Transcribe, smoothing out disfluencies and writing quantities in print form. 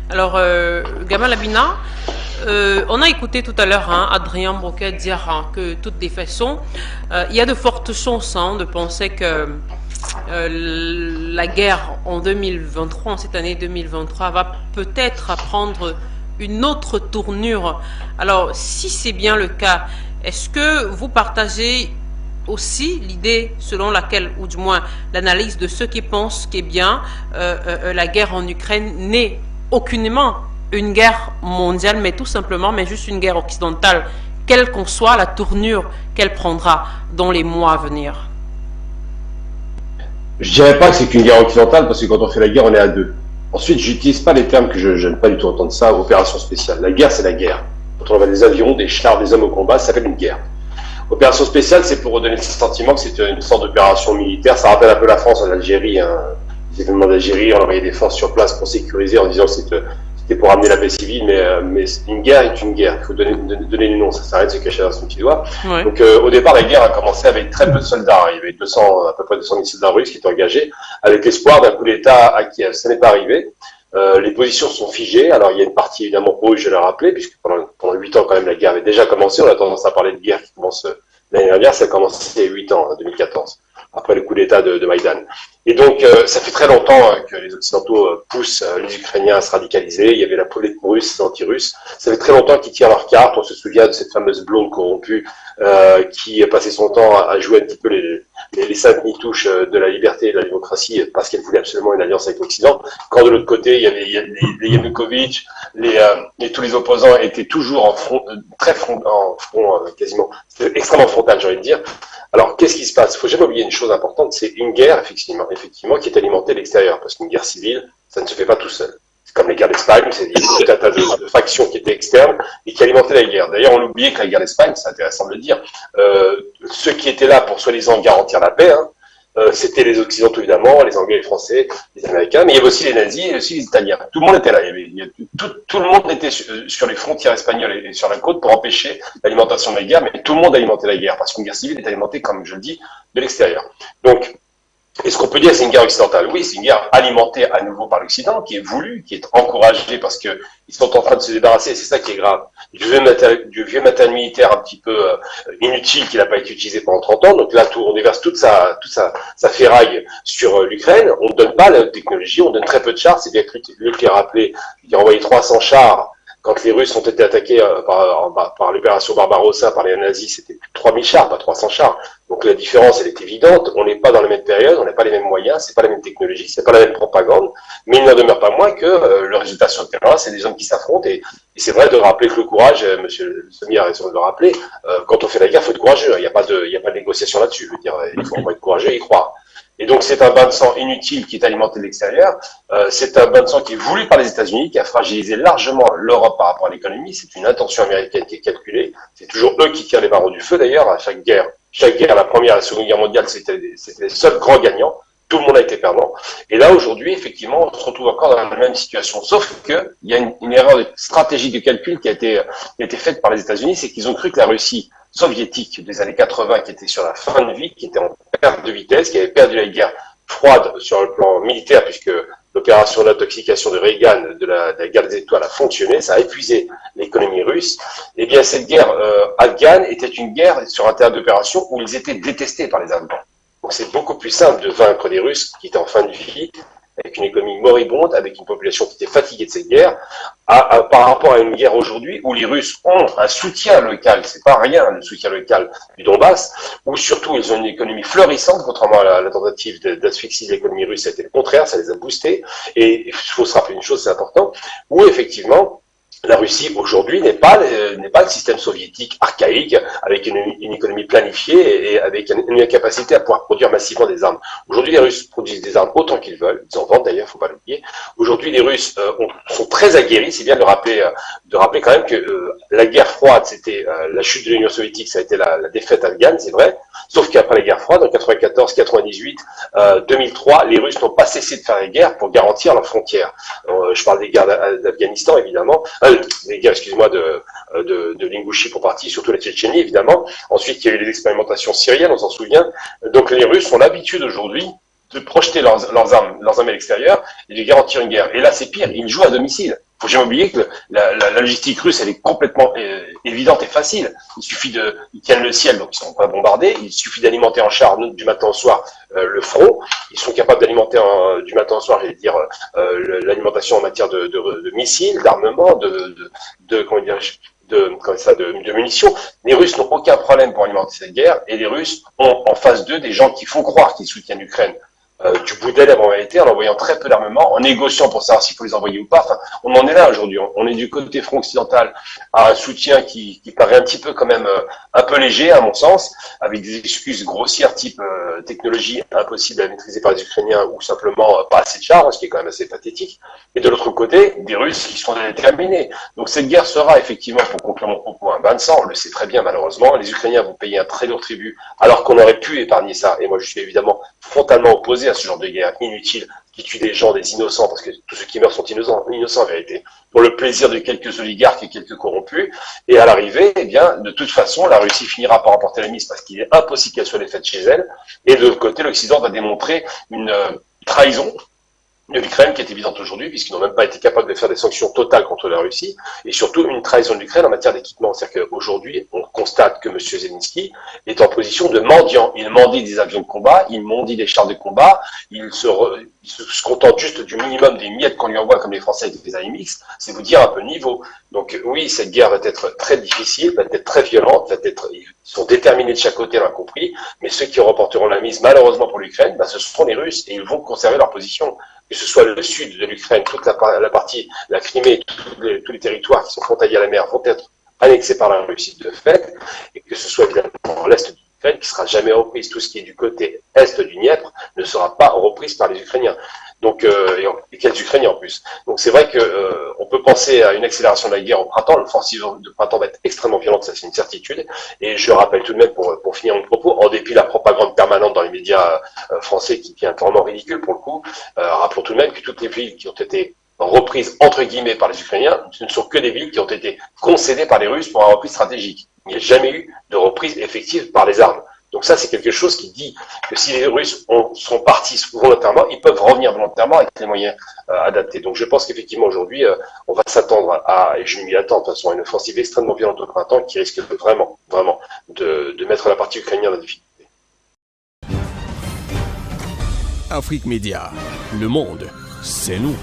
Alors, Gamal Abina, on a écouté tout à l'heure Adrien Broquet dire que, toutes les façons, il y a de fortes chances de penser que la guerre en 2023, en cette année 2023, va peut-être prendre une autre tournure. Alors, si c'est bien le cas, est-ce que vous partagez aussi l'idée selon laquelle, ou du moins l'analyse de ceux qui pensent qu'est bien la guerre en Ukraine n'est aucunement une guerre mondiale, mais tout simplement, mais juste une guerre occidentale, quelle qu'en soit la tournure qu'elle prendra dans les mois à venir? Je dirais pas que c'est qu'une guerre occidentale, parce que quand on fait la guerre, on est à deux. Ensuite, j'utilise pas les termes que je n'aime pas du tout entendre ça, opération spéciale. La guerre, c'est la guerre. Quand on va des avions, des chars, des hommes au combat, ça s'appelle une guerre. Opération spéciale, c'est pour redonner le sentiment que c'est une sorte d'opération militaire. Ça rappelle un peu la France en Algérie, les événements d'Algérie, on envoyait des forces sur place pour sécuriser en disant que c'était pour amener la paix civile, mais une guerre est une guerre. Il faut donner le nom, ça s'arrête de se cacher dans son petit doigt. Ouais. Donc au départ, la guerre a commencé avec très peu de soldats. Il y avait 200, à peu près 200 000 soldats russes qui étaient engagés, avec l'espoir d'un coup d'État à Kiev. Ça n'est pas arrivé. Les positions sont figées. Alors il y a une partie évidemment rouge, je l'ai rappelé, puisque pendant 8 ans quand même la guerre avait déjà commencé. On a tendance à parler de guerre qui commence l'année dernière, ça a commencé il y a 8 ans, en 2014, après le coup d'État de Maïdan. Et donc ça fait très longtemps que les Occidentaux poussent les Ukrainiens à se radicaliser. Il y avait la politique russe, les anti-russes. Ça fait très longtemps qu'ils tirent leurs cartes. On se souvient de cette fameuse blonde corrompue qui passait son temps à jouer un petit peu les saintes nitouches de la liberté et de la démocratie parce qu'elle voulait absolument une alliance avec l'Occident. Quand de l'autre côté, il y avait les Yanukovych, tous les opposants étaient toujours en front, quasiment, c'était extrêmement frontal, j'ai envie de dire. Alors, qu'est-ce qui se passe? Il faut jamais oublier une chose importante, c'est une guerre, effectivement, qui est alimentée de l'extérieur, parce qu'une guerre civile, ça ne se fait pas tout seul. C'est comme les guerres d'Espagne, c'est tout un tas de factions qui étaient externes et qui alimentaient la guerre. D'ailleurs, on oubliait que la guerre d'Espagne, c'est intéressant de le dire, ceux qui étaient là pour soi-disant garantir la paix, c'était les Occidentaux évidemment, les Anglais, les Français, les Américains, mais il y avait aussi les nazis et aussi les Italiens. Tout le monde était là. Tout le monde était sur les frontières espagnoles et sur la côte pour empêcher l'alimentation de la guerre, mais tout le monde alimentait la guerre parce qu'une guerre civile est alimentée, comme je le dis, de l'extérieur. Donc, est-ce qu'on peut dire que c'est une guerre occidentale? Oui, c'est une guerre alimentée à nouveau par l'Occident, qui est voulue, qui est encouragée parce que ils sont en train de se débarrasser, c'est ça qui est grave, du vieux matériel militaire un petit peu inutile qui n'a pas été utilisé pendant 30 ans. Donc là, on déverse toute sa ferraille sur l'Ukraine. On ne donne pas la technologie, on donne très peu de chars. C'est bien que Luc l'a rappelé, il a envoyé 300 chars. Quand les Russes ont été attaqués par l'opération Barbarossa, par les nazis, c'était plus de 3000 chars, pas 300 chars. Donc la différence, elle est évidente. On n'est pas dans la même période, on n'a pas les mêmes moyens, c'est pas la même technologie, c'est pas la même propagande. Mais il n'en demeure pas moins que le résultat sur le terrain, c'est des hommes qui s'affrontent. Et c'est vrai de rappeler que le courage, Monsieur Semi a raison de le rappeler, quand on fait la guerre, il faut être courageux. Il n'y a pas de négociation là-dessus. Je veux dire, il faut être courageux et y croire. Et donc c'est un bain de sang inutile qui est alimenté de l'extérieur. C'est un bain de sang qui est voulu par les États-Unis, qui a fragilisé largement l'Europe par rapport à l'économie. C'est une intention américaine qui est calculée. C'est toujours eux qui tirent les barreaux du feu d'ailleurs à chaque guerre. Chaque guerre, la première et la seconde guerre mondiale, c'était les seuls grands gagnants. Tout le monde a été perdant. Et là, aujourd'hui, effectivement, on se retrouve encore dans la même situation. Sauf que il y a une erreur de stratégie de calcul qui a été faite par les États-Unis, c'est qu'ils ont cru que la Russie soviétique des années 80, qui était sur la fin de vie, qui était en perte de vitesse, qui avait perdu la guerre froide sur le plan militaire, puisque l'opération d'intoxication de Reagan de la guerre des étoiles a fonctionné, ça a épuisé l'économie russe. Eh bien, cette guerre afghane était une guerre sur un théâtre d'opération où ils étaient détestés par les Afghans. Donc c'est beaucoup plus simple de vaincre des Russes qui étaient en fin de vie, avec une économie moribonde, avec une population qui était fatiguée de cette guerre, par rapport à une guerre aujourd'hui où les Russes ont un soutien local, c'est pas rien le soutien local du Donbass, où surtout ils ont une économie florissante, contrairement à la tentative d'asphyxie de l'économie russe, c'était le contraire, ça les a boostés, et il faut se rappeler une chose, c'est important, où effectivement, la Russie aujourd'hui n'est pas le système soviétique archaïque avec une économie planifiée et avec une capacité à pouvoir produire massivement des armes. Aujourd'hui, les Russes produisent des armes autant qu'ils veulent. Ils en vendent d'ailleurs, faut pas l'oublier. Aujourd'hui, les Russes sont très aguerris. C'est bien de rappeler quand même que la guerre froide, c'était la chute de l'Union soviétique, ça a été la défaite afghane, c'est vrai. Sauf qu'après la guerre froide, en 94, 98, 2003, les Russes n'ont pas cessé de faire la guerre pour garantir leurs frontières. Je parle des guerres d'Afghanistan, évidemment. Les guerres, excuse-moi, de l'Ingouchie pour partie, surtout la Tchétchénie, évidemment. Ensuite, il y a eu les expérimentations syriennes, on s'en souvient. Donc les Russes ont l'habitude aujourd'hui de projeter leurs armes à l'extérieur et de garantir une guerre. Et là, c'est pire, ils jouent à domicile. Faut jamais oublier que la logistique russe, elle est complètement évidente et facile. Il suffit ils tiennent le ciel, donc ils sont pas bombardés. Il suffit d'alimenter en char du matin au soir le front. Ils sont capables d'alimenter du matin au soir, j'allais dire, l'alimentation en matière de missiles, d'armement, de munitions. Les Russes n'ont aucun problème pour alimenter cette guerre, et les Russes ont en face d'eux des gens qui font croire qu'ils soutiennent l'Ukraine. Du bout des lèvres en réalité, en envoyant très peu d'armement, en négociant pour savoir s'il faut les envoyer ou pas. Enfin, on en est là aujourd'hui. On est du côté front occidental à un soutien qui paraît un petit peu quand même un peu léger à mon sens, avec des excuses grossières type technologie impossible à maîtriser par les Ukrainiens ou simplement pas assez de chars, ce qui est quand même assez pathétique. Et de l'autre côté, des Russes qui sont déterminés. Donc cette guerre sera effectivement, pour conclure mon propos, un bain de sang. On le sait très bien malheureusement. Les Ukrainiens vont payer un très lourd tribut, alors qu'on aurait pu épargner ça. Et moi, je suis évidemment frontalement opposé à ce genre de guerre inutile qui tue des gens, des innocents, parce que tous ceux qui meurent sont innocents en vérité, pour le plaisir de quelques oligarques et quelques corrompus. Et à l'arrivée, eh bien, de toute façon, la Russie finira par remporter la mise parce qu'il est impossible qu'elle soit défaite chez elle. Et de l'autre côté, l'Occident va démontrer une trahison de l'Ukraine qui est évidente aujourd'hui, puisqu'ils n'ont même pas été capables de faire des sanctions totales contre la Russie, et surtout une trahison de l'Ukraine en matière d'équipement. C'est-à-dire qu'aujourd'hui, on constate que M. Zelensky est en position de mendiant. Il mendie des avions de combat, il mendie des chars de combat, il se contente juste du minimum des miettes qu'on lui envoie comme les Français avec des AMX, c'est vous dire un peu le niveau. Donc oui, cette guerre va être très difficile, va être très violente, ils sont déterminés de chaque côté, on l'a compris, mais ceux qui remporteront la mise, malheureusement pour l'Ukraine, ce seront les Russes, et ils vont conserver leur position. Que ce soit le sud de l'Ukraine, toute la partie, la Crimée, tous les territoires qui sont frontaliers à la mer vont être annexés par la Russie de fait, et que ce soit évidemment l'est de l'Ukraine qui sera jamais reprise. Tout ce qui est du côté est du Dniepr ne sera pas reprise par les Ukrainiens. Donc, et quels Ukrainiens en plus. Donc c'est vrai que on peut penser à une accélération de la guerre au printemps. L'offensive de printemps va être extrêmement violente, ça c'est une certitude. Et je rappelle tout de même, pour finir mon propos, en dépit de la propagande permanente dans les médias français qui est vraiment ridicule pour le coup, rappelons tout de même que toutes les villes qui ont été reprises entre guillemets par les Ukrainiens, ce ne sont que des villes qui ont été concédées par les Russes pour une reprise stratégique. Il n'y a jamais eu de reprise effective par les armes. Donc ça, c'est quelque chose qui dit que si les Russes sont partis volontairement, ils peuvent revenir volontairement avec les moyens adaptés. Donc je pense qu'effectivement aujourd'hui, on va s'attendre et je m'y attends de toute façon, à une offensive extrêmement violente au printemps qui risque vraiment de mettre la partie ukrainienne en difficulté. Afrique Média, le monde, c'est nous.